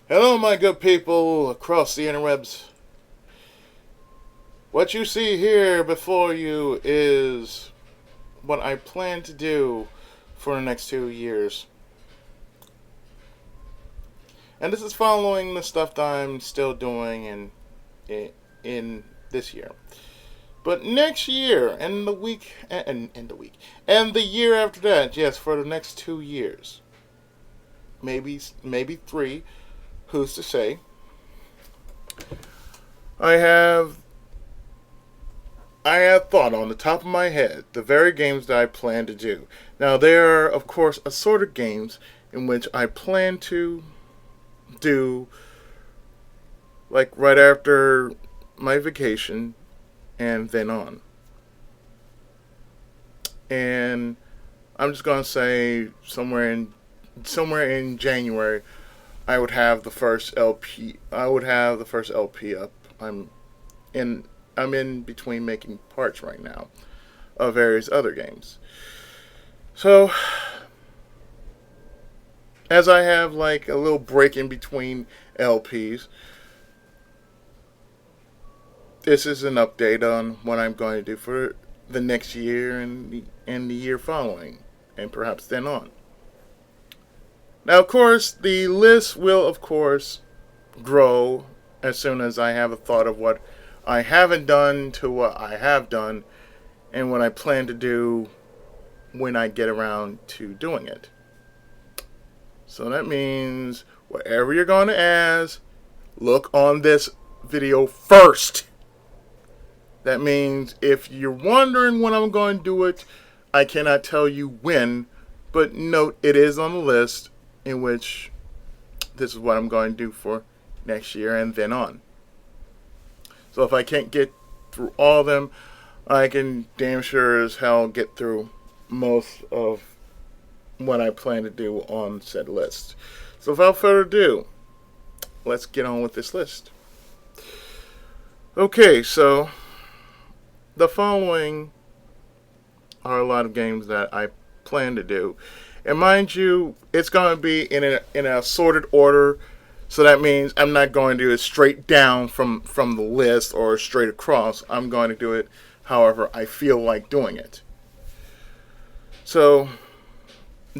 Hello, my good people across the interwebs. What you see here before you is what I plan to do for the next 2 years. And this is following the stuff that I'm still doing in this year. But next year and the year after that, yes, for the next 2 years, maybe three, who's to say? I have I have thought on the top of my head the very games that I plan to do. Now, there are, of course, assorted games in which I plan to do, like, right after my vacation and then on. And I'm just going to say somewhere in January, I would have the first LP. I would have the first LP up. In I'm in between making parts right now of various other games. So, as I have like a little break in between LPs, this is an update on what I'm going to do for the next year and the year following, and perhaps then on. Now, of course, the list will, of course, grow as soon as I have a thought of what I haven't done to what I have done and what I plan to do when I get around to doing it. So that means whatever you're going to ask, look on this video first. That means if you're wondering when I'm going to do it, I cannot tell you when, but note it is on the list in which this is what I'm going to do for next year and then on. So if I can't get through all of them, I can damn sure as hell get through most of what I plan to do on said list. So without further ado, let's get on with this list. Okay, so the following are a lot of games that I plan to do. And mind you, it's going to be in an assorted order. So that means I'm not going to do it straight down from the list or straight across. I'm going to do it however I feel like doing it. So,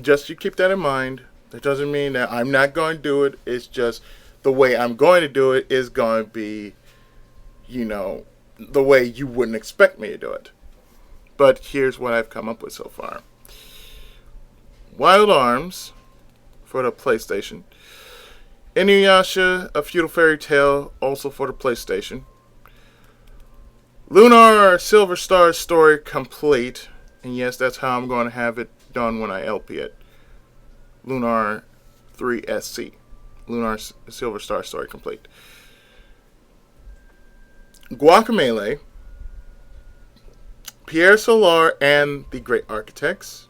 just you keep that in mind. That doesn't mean that I'm not going to do it. It's just the way I'm going to do it is going to be, the way you wouldn't expect me to do it. But here's what I've come up with so far. Wild Arms for the PlayStation. Inuyasha, A Feudal Fairy Tale, also for the PlayStation. Lunar Silver Star Story Complete. And yes, that's how I'm going to have it done when I LP it. Lunar 3SC. Lunar Silver Star Story Complete. Guacamelee. Pierre Solar and the Great Architects.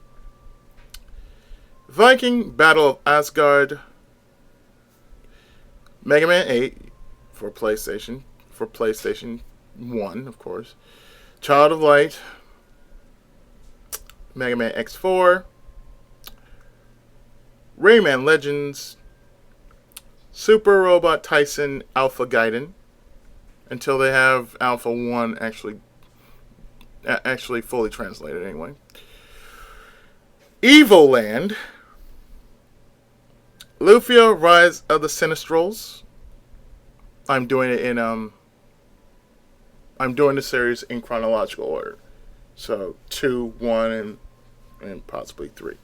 Viking Battle of Asgard. Mega Man 8 for PlayStation 1, of course. Child of Light. Mega Man X4. Rayman Legends. Super Robot Tyson Alpha Gaiden. Until they have Alpha 1 actually fully translated anyway. Evoland. Lufia, Rise of the Sinistrals. I'm doing the series in chronological order. So 2, 1, and possibly 3.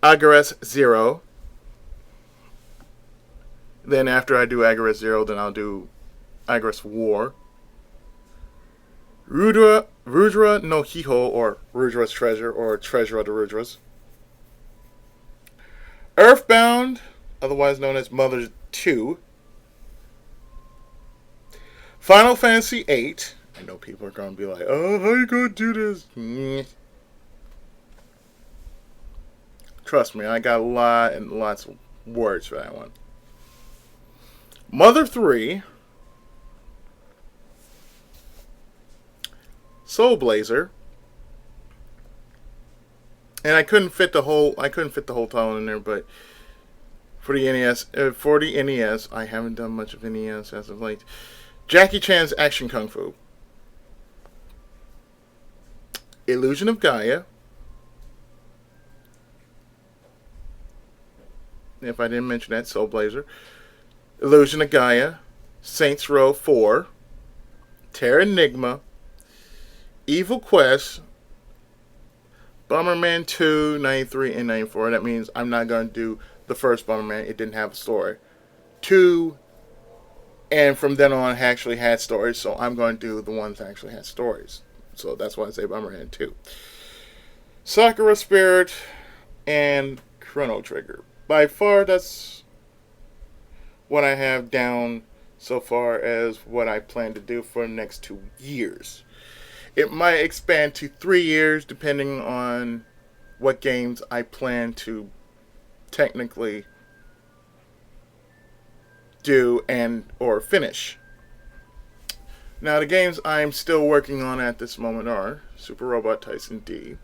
Agarest Zero. Then after I do Agarest Zero, then I'll do Agarest War. Rudra no Hiho, or Rudra's Treasure, or Treasure of the Rudras. Earthbound, otherwise known as Mother 2. Final Fantasy 8. I know people are going to be like, oh, how are you going to do this? Trust me, I got a lot and lots of words for that one. Mother 3. Soul Blazer. And I couldn't fit the whole title in there, but For the NES, I haven't done much of NES as of late. Jackie Chan's Action Kung Fu, Illusion of Gaia. If I didn't mention that, Soul Blazer, Illusion of Gaia, Saints Row 4, Terra Enigma, Evil Quest, Bomberman 2, 93, and 94. That means I'm not going to do the first Bomberman. It didn't have a story. 2, and from then on, actually had stories. So I'm going to do the ones that actually had stories. So that's why I say Bomberman 2. Sakura Spirit, and Chrono Trigger. By far, that's what I have down so far as what I plan to do for the next 2 years. It might expand to 3 years depending on what games I plan to technically do and or finish. Now the games I'm still working on at this moment are Super Robot Tyson D,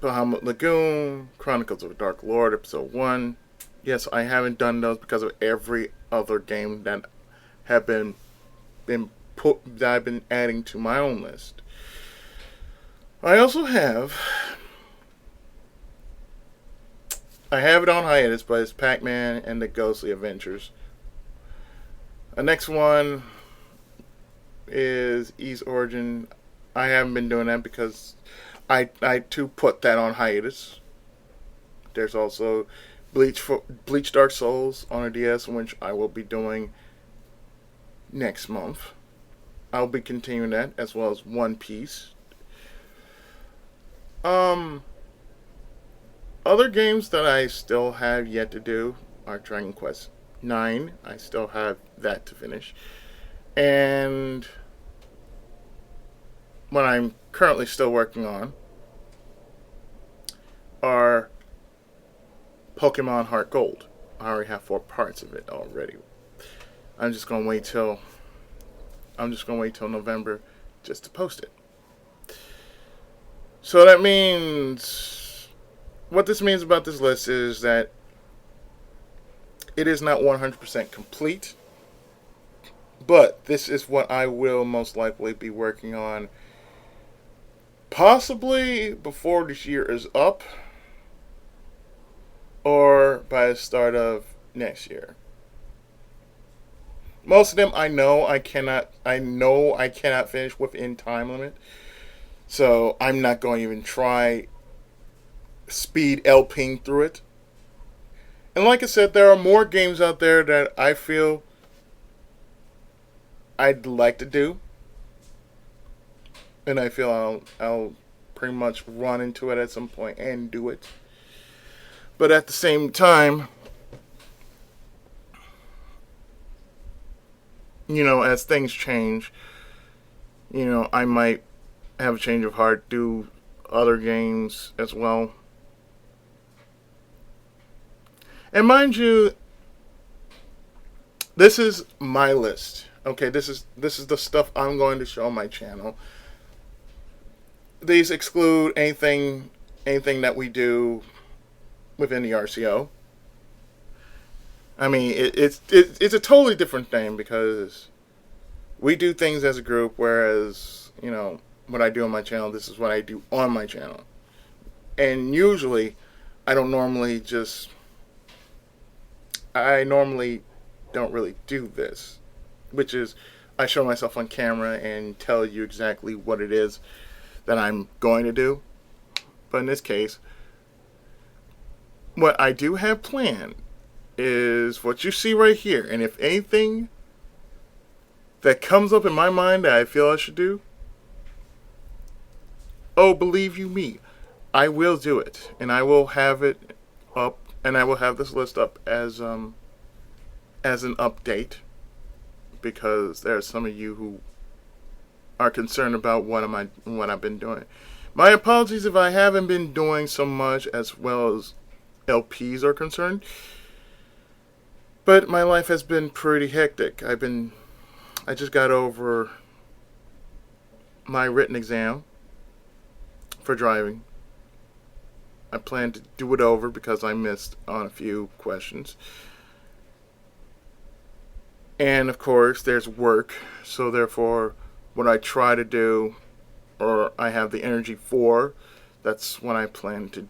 Bahamut Lagoon, Chronicles of the Dark Lord Episode 1. Yes, I haven't done those because of every other game that have been put that I've been adding to my own list. I also have it on hiatus, but it's Pac-Man and the Ghostly Adventures. The next one is Ys Origin. I haven't been doing that because I too put that on hiatus. There's also Bleach Dark Souls on a DS, which I will be doing next month. I'll be continuing that, as well as One Piece. Other games that I still have yet to do are Dragon Quest 9. I still have that to finish. And what I'm currently still working on are Pokemon Heart Gold. I already have 4 parts of it already. I'm just gonna wait till November just to post it. So that means, what this means about this list is that it is not 100% complete, but this is what I will most likely be working on possibly before this year is up or by the start of next year. Most of them I know I cannot finish within time limit. So I'm not going to even try speed LPing through it. And like I said, there are more games out there that I feel I'd like to do. And I feel I'll pretty much run into it at some point and do it. But at the same time, as things change, I might have a change of heart, do other games as well. And mind you, this is my list. Okay, this is the stuff I'm going to show on my channel. These exclude anything that we do within the RCO. I mean, it's a totally different thing because we do things as a group, whereas, what I do on my channel, this is what I do on my channel. And usually, I normally don't really do this, which is I show myself on camera and tell you exactly what it is that I'm going to do. But in this case, what I do have planned is what you see right here. And if anything that comes up in my mind that I feel I should do, oh, believe you me, I will do it. And I will have it up, and I will have this list up as an update, because there are some of you who are concerned about what I've been doing. My apologies if I haven't been doing so much as well as LPs are concerned, but my life has been pretty hectic. I just got over my written exam for driving, I plan to do it over because I missed on a few questions. And of course, there's work. So therefore, what I try to do, or I have the energy for, that's what I plan to,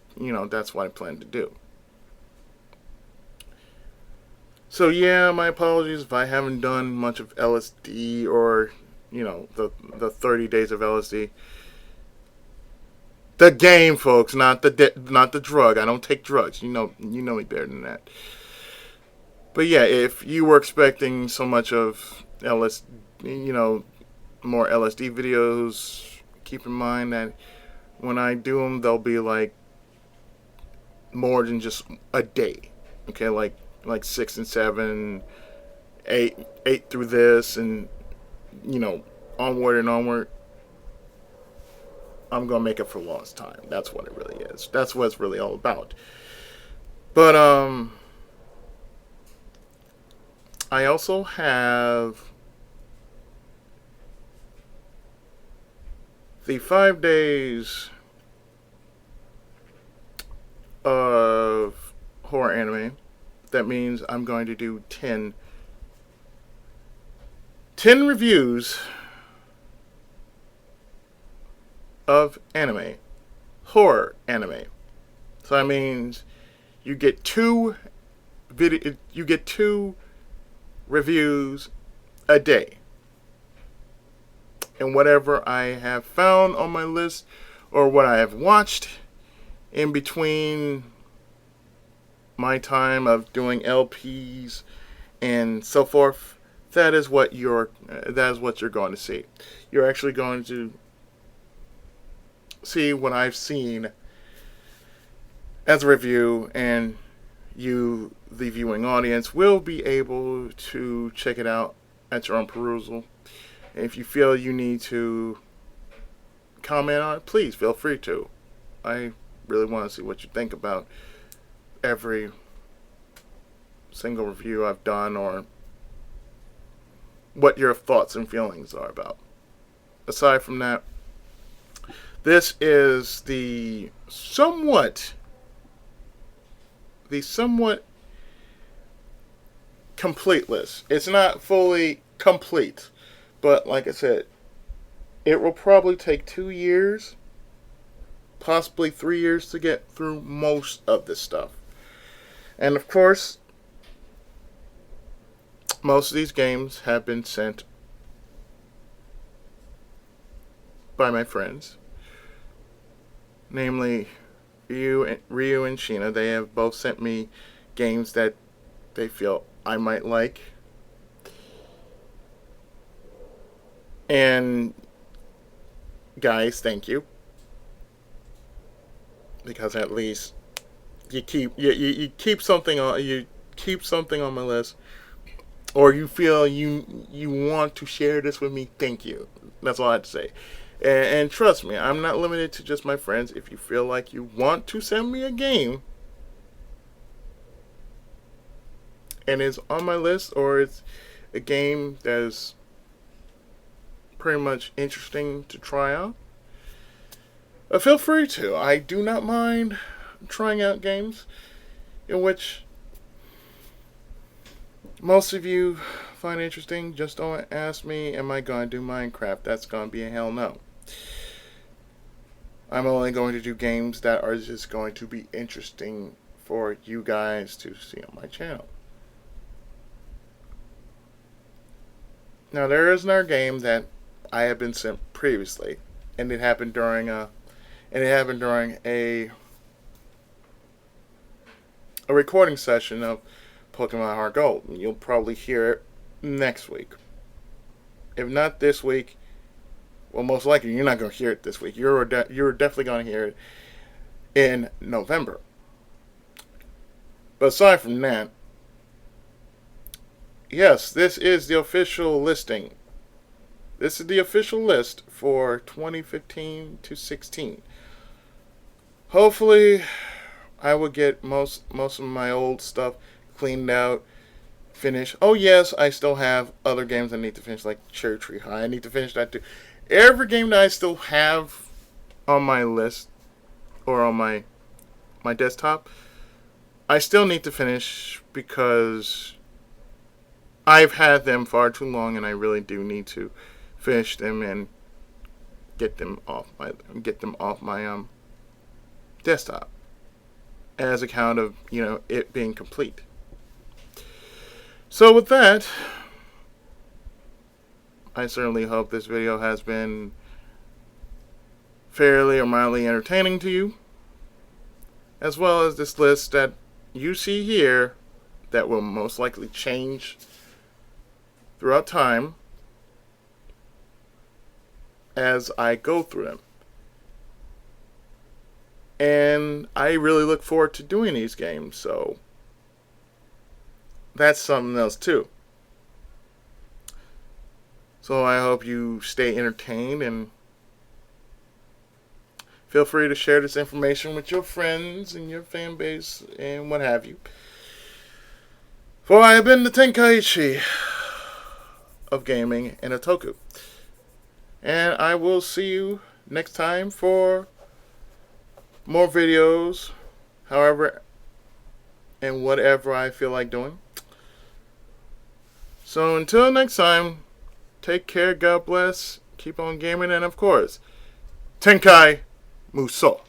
that's what I plan to do. So yeah, my apologies if I haven't done much of LSD or, the 30 days of LSD. The game, folks, not the drug. I don't take drugs. You know me better than that. But yeah, if you were expecting so much of LSD, more LSD videos, keep in mind that when I do them, they'll be like more than just a day. Okay, like 6 and 7, eight through this, and onward and onward. I'm gonna make it for lost time. That's what it really is. That's what it's really all about. But I also have the 5 days of horror anime. That means I'm going to do 10 reviews of anime, horror anime. So that means you get two reviews a day. And whatever I have found on my list or what I have watched in between my time of doing LPs and so forth, that is what you're going to see. You're actually going to see what I've seen as a review, and you, the viewing audience, will be able to check it out at your own perusal. And if you feel you need to comment on it, please feel free to. I really want to see what you think about every single review I've done, or what your thoughts and feelings are about. Aside from that, this is the somewhat complete list. It's not fully complete, but like I said, it will probably take 2 years, possibly 3 years to get through most of this stuff. And of course, most of these games have been sent by my friends, namely Ryu and Sheena. They have both sent me games that they feel I might like. And guys, thank you, because at least you keep something on my list, or you feel you want to share this with me. Thank you. That's all I have to say. And trust me, I'm not limited to just my friends. If you feel like you want to send me a game and it's on my list, or it's a game that's pretty much interesting to try out, feel free to. I do not mind trying out games in which most of you find interesting. Just don't ask me, am I going to do Minecraft? That's going to be a hell no. I'm only going to do games that are just going to be interesting for you guys to see on my channel. Now, there is another game that I have been sent previously, and it happened during a recording session of Pokemon Heart Gold. You'll probably hear it next week. If not this week, well, most likely you're not going to hear it this week. You're definitely going to hear it in November. But aside from that, yes, this is the official listing. This is the official list for 2015 to 16. Hopefully, I will get most of my old stuff cleaned out, finished. Oh yes, I still have other games I need to finish, like Cherry Tree High. I need to finish that too. Every game that I still have on my list, or on my my desktop. I still need to finish because I've had them far too long, and I really do need to finish them and get them off my desktop as a count of it being complete. So with that, I certainly hope this video has been fairly or mildly entertaining to you, as well as this list that you see here that will most likely change throughout time as I go through them. And I really look forward to doing these games, so that's something else too. So I hope you stay entertained, and feel free to share this information with your friends and your fan base and what have you. For I have been the Tenkaichi of gaming and otaku. And I will see you next time for more videos, however and whatever I feel like doing. So until next time, take care, God bless, keep on gaming, and of course, Tenkai Muso.